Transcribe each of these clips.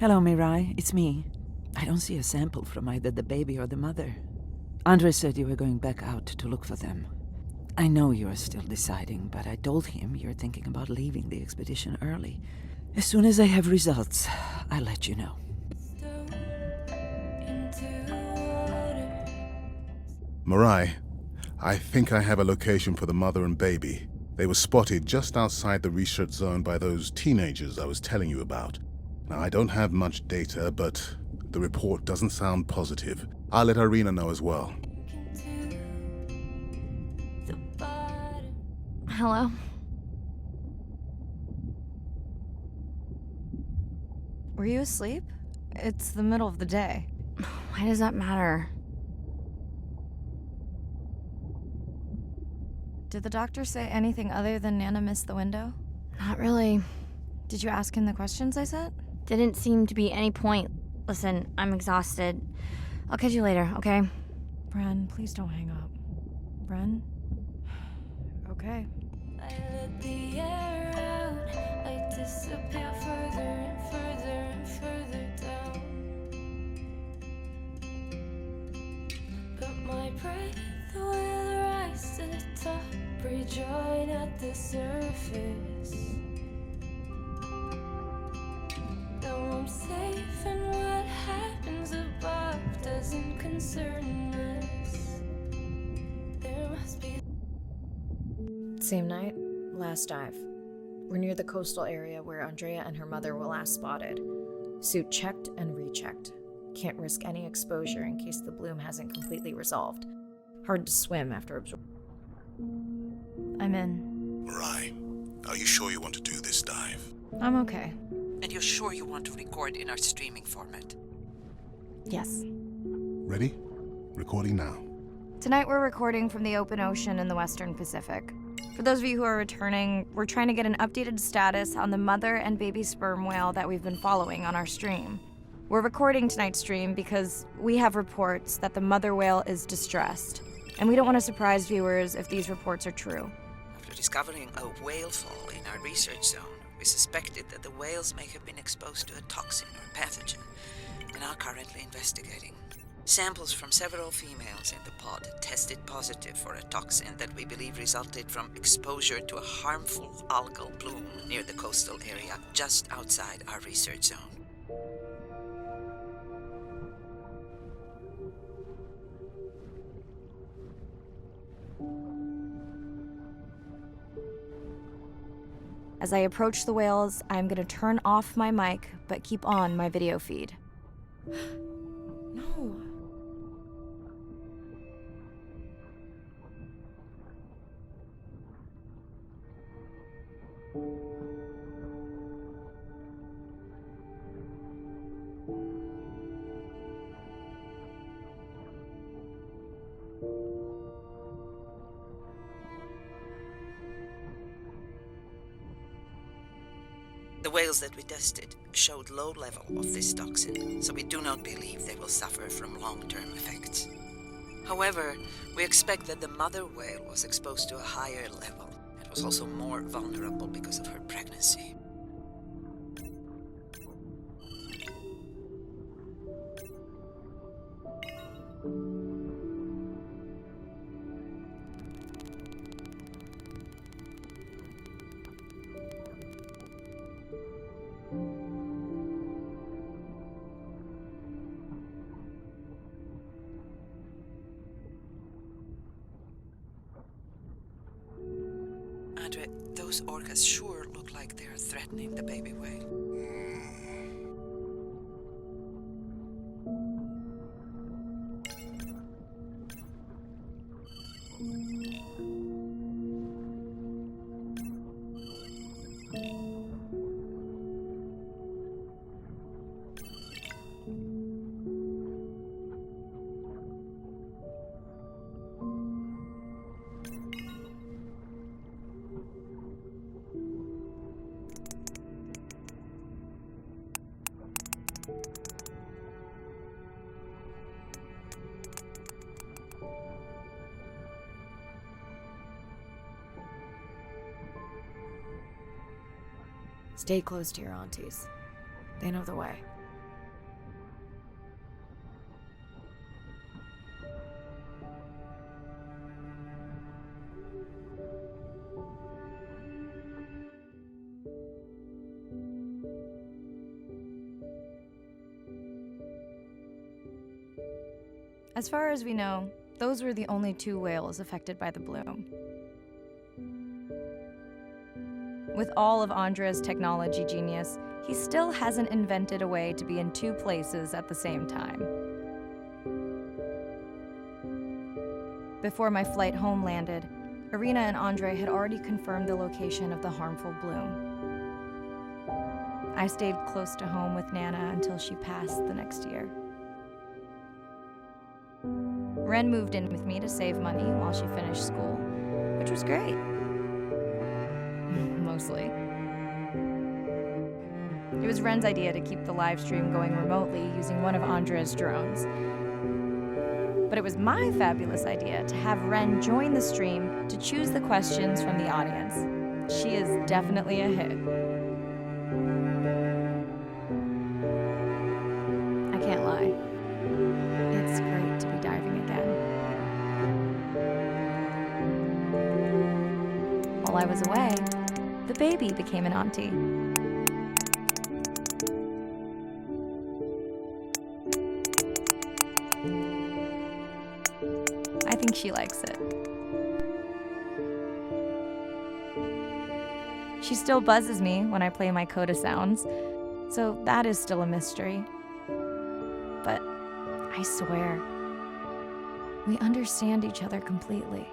Hello, Mirai. It's me. I don't see a sample from either the baby or the mother. Andre said you were going back out to look for them. I know you are still deciding, but I told him you're thinking about leaving the expedition early. As soon as I have results, I'll let you know. Mirai, I think I have a location for the mother and baby. They were spotted just outside the research zone by those teenagers I was telling you about. Now, I don't have much data, but the report doesn't sound positive. I'll let Irina know as well. Hello? Were you asleep? It's the middle of the day. Why does that matter? Did the doctor say anything other than Nana missed the window? Not really. Did you ask him the questions I sent? Didn't seem to be any point. Listen, I'm exhausted. I'll catch you later, okay? Bren, please don't hang up. Bren? Okay. I let the air out. I disappear further and further and further down. But my breath will rise to the top, rejoin at the surface. Now I'm safe, and what happens above doesn't concern us. There must be. Same night, last dive. We're near the coastal area where Andrea and her mother were last spotted. Suit checked and rechecked. Can't risk any exposure in case the bloom hasn't completely resolved. Hard to swim after absorbing. I'm in. Mirai, are you sure you want to do this dive? I'm okay. And you're sure you want to record in our streaming format? Yes. Ready? Recording now. Tonight we're recording from the open ocean in the Western Pacific. For those of you who are returning, we're trying to get an updated status on the mother and baby sperm whale that we've been following on our stream. We're recording tonight's stream because we have reports that the mother whale is distressed, and we don't want to surprise viewers if these reports are true. After discovering a whale fall in our research zone, we suspected that the whales may have been exposed to a toxin or pathogen, and are currently investigating. Samples from several females in the pod tested positive for a toxin that we believe resulted from exposure to a harmful algal bloom near the coastal area just outside our research zone. As I approach the whales, I'm going to turn off my mic, but keep on my video feed. No. The whales that we tested showed low level of this toxin, so we do not believe they will suffer from long-term effects. However, we expect that the mother whale was exposed to a higher level and was also more vulnerable because of her pregnancy. Andre, those orcas sure look like they're threatening the baby whale. Stay close to your aunties. They know the way. As far as we know, those were the only 2 whales affected by the bloom. With all of Andrea's technology genius, he still hasn't invented a way to be in 2 places at the same time. Before my flight home landed, Irina and Andre had already confirmed the location of the harmful bloom. I stayed close to home with Nana until she passed the next year. Ren moved in with me to save money while she finished school, which was great. Mostly. It was Ren's idea to keep the live stream going remotely using one of Andrea's drones. But it was my fabulous idea to have Ren join the stream to choose the questions from the audience. She is definitely a hit. I can't lie. It's great to be diving again. While I was away, the baby became an auntie. I think she likes it. She still buzzes me when I play my coda sounds, so that is still a mystery. But I swear, we understand each other completely.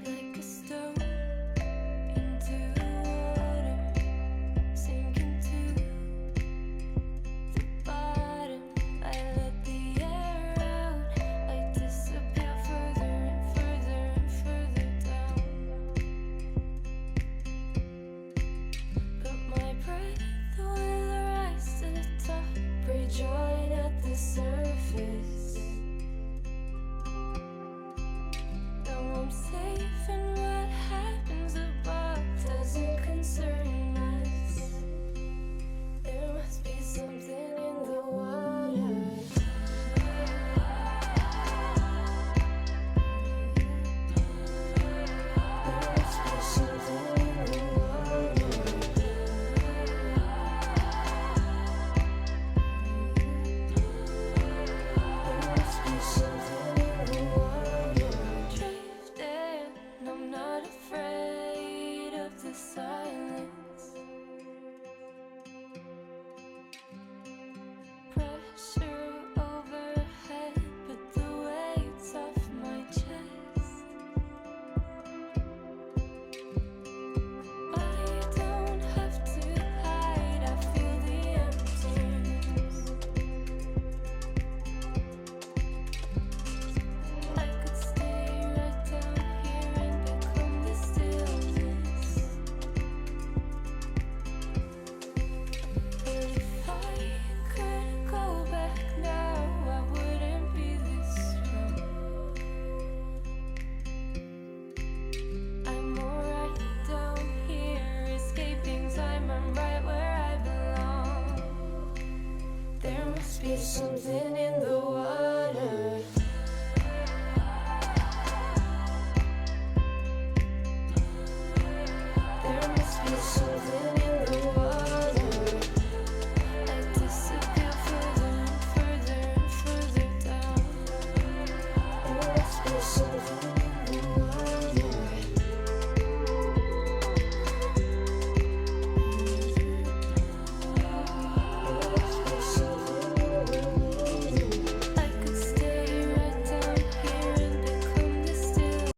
Like a stone into water, sinking to the bottom. I let the air out. I disappear further and further and further down. But my breath will rise to the top, rejoin at the surface. Now I'm safe, and what happens above doesn't concern us. There must be something in the water. There must be something in the water. There must be something in the water. Drifting, I'm not afraid of the silence. Pressure overhead, but the weight's off my chest. I don't have to hide, I feel the emptiness. I could stay right down here and become the stillness. But if I could go back now, I wouldn't be this strong. I'm alright down here, escaping time. I'm right where I belong. There must be something in the water. There must be something in the water. I disappear further and further and further down. There must be something in the water. There must be something in the water. I could stay right down here and become the still.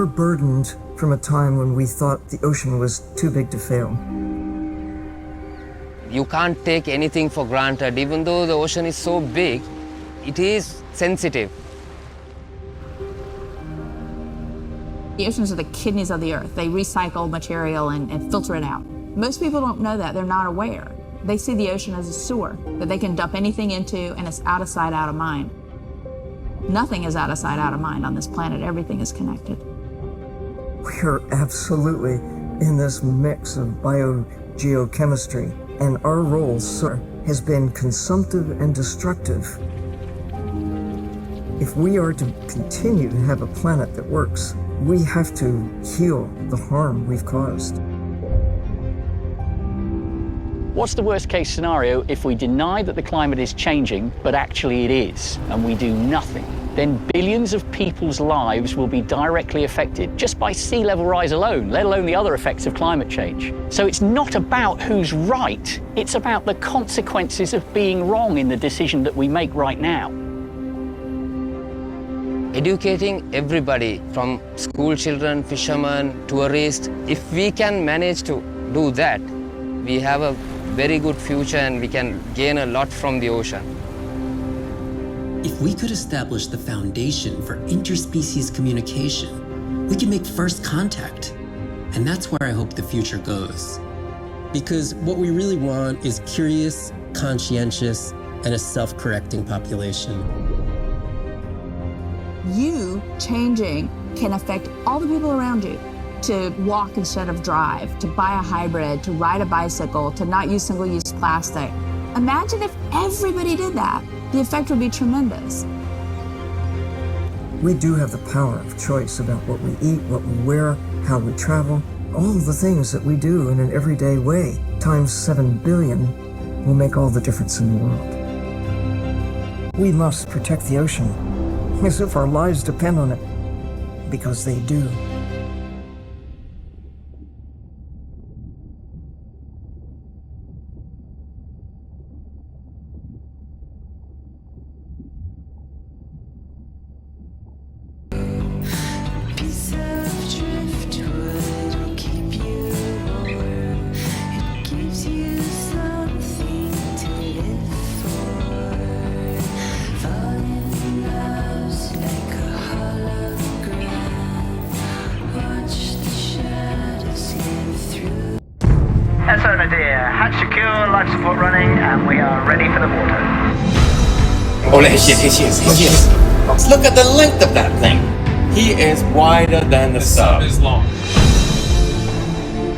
burdened from a time when we thought the ocean was too big to fail. You can't take anything for granted. Even though the ocean is so big, it is sensitive. The oceans are the kidneys of the earth. They recycle material and filter it out. Most people don't know that. They're not aware. They see the ocean as a sewer that they can dump anything into, and it's out of sight, out of mind. Nothing is out of sight, out of mind on this planet. Everything is connected. We are absolutely in this mix of biogeochemistry, and our role, sir, has been consumptive and destructive. If we are to continue to have a planet that works, we have to heal the harm we've caused. What's the worst case scenario if we deny that the climate is changing, but actually it is, and we do nothing? Then billions of people's lives will be directly affected just by sea level rise alone, let alone the other effects of climate change. So it's not about who's right, it's about the consequences of being wrong in the decision that we make right now. Educating everybody, from school children, fishermen, tourists, if we can manage to do that, we have a very good future and we can gain a lot from the ocean. If we could establish the foundation for interspecies communication, we can make first contact. And that's where I hope the future goes. Because what we really want is curious, conscientious, and a self-correcting population. You changing can affect all the people around you. To walk instead of drive, to buy a hybrid, to ride a bicycle, to not use single-use plastic. Imagine if everybody did that. The effect would be tremendous. We do have the power of choice about what we eat, what we wear, how we travel, all the things that we do in an everyday way, times 7 billion, will make all the difference in the world. We must protect the ocean, as if our lives depend on it, because they do. SO Nadir, hatch secure, life support running, and we are ready for the water. Oh, here she is. Look at the length of that thing. He is wider than the sun. Is long.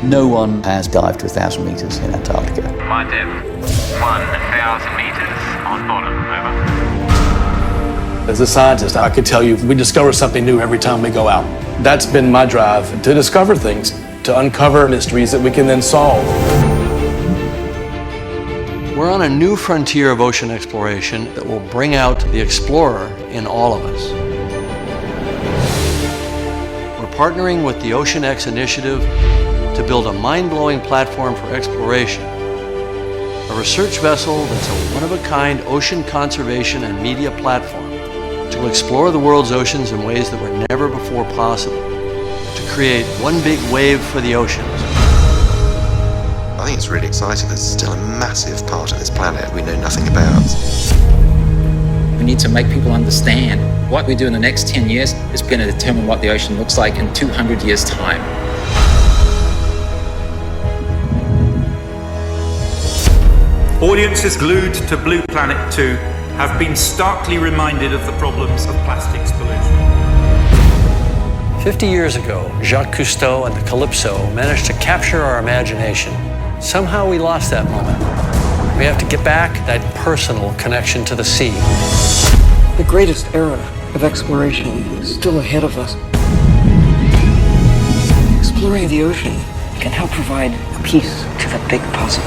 No one has dived to 1,000 meters in Antarctica. My depth, 1,000 meters on bottom, over. As a scientist, I could tell you we discover something new every time we go out. That's been my drive, to discover things, to uncover mysteries that we can then solve. We're on a new frontier of ocean exploration that will bring out the explorer in all of us. We're partnering with the Ocean X Initiative to build a mind-blowing platform for exploration. A research vessel that's a one-of-a-kind ocean conservation and media platform to explore the world's oceans in ways that were never before possible, to create one big wave for the oceans. I think it's really exciting. There's still a massive part of this planet we know nothing about. We need to make people understand what we do in the next 10 years is going to determine what the ocean looks like in 200 years' time. Audiences glued to Blue Planet 2 have been starkly reminded of the problems of plastics pollution. 50 years ago, Jacques Cousteau and the Calypso managed to capture our imagination. Somehow we lost that moment. We have to get back that personal connection to the sea. The greatest era of exploration is still ahead of us. Exploring the ocean can help provide a piece to the big puzzle.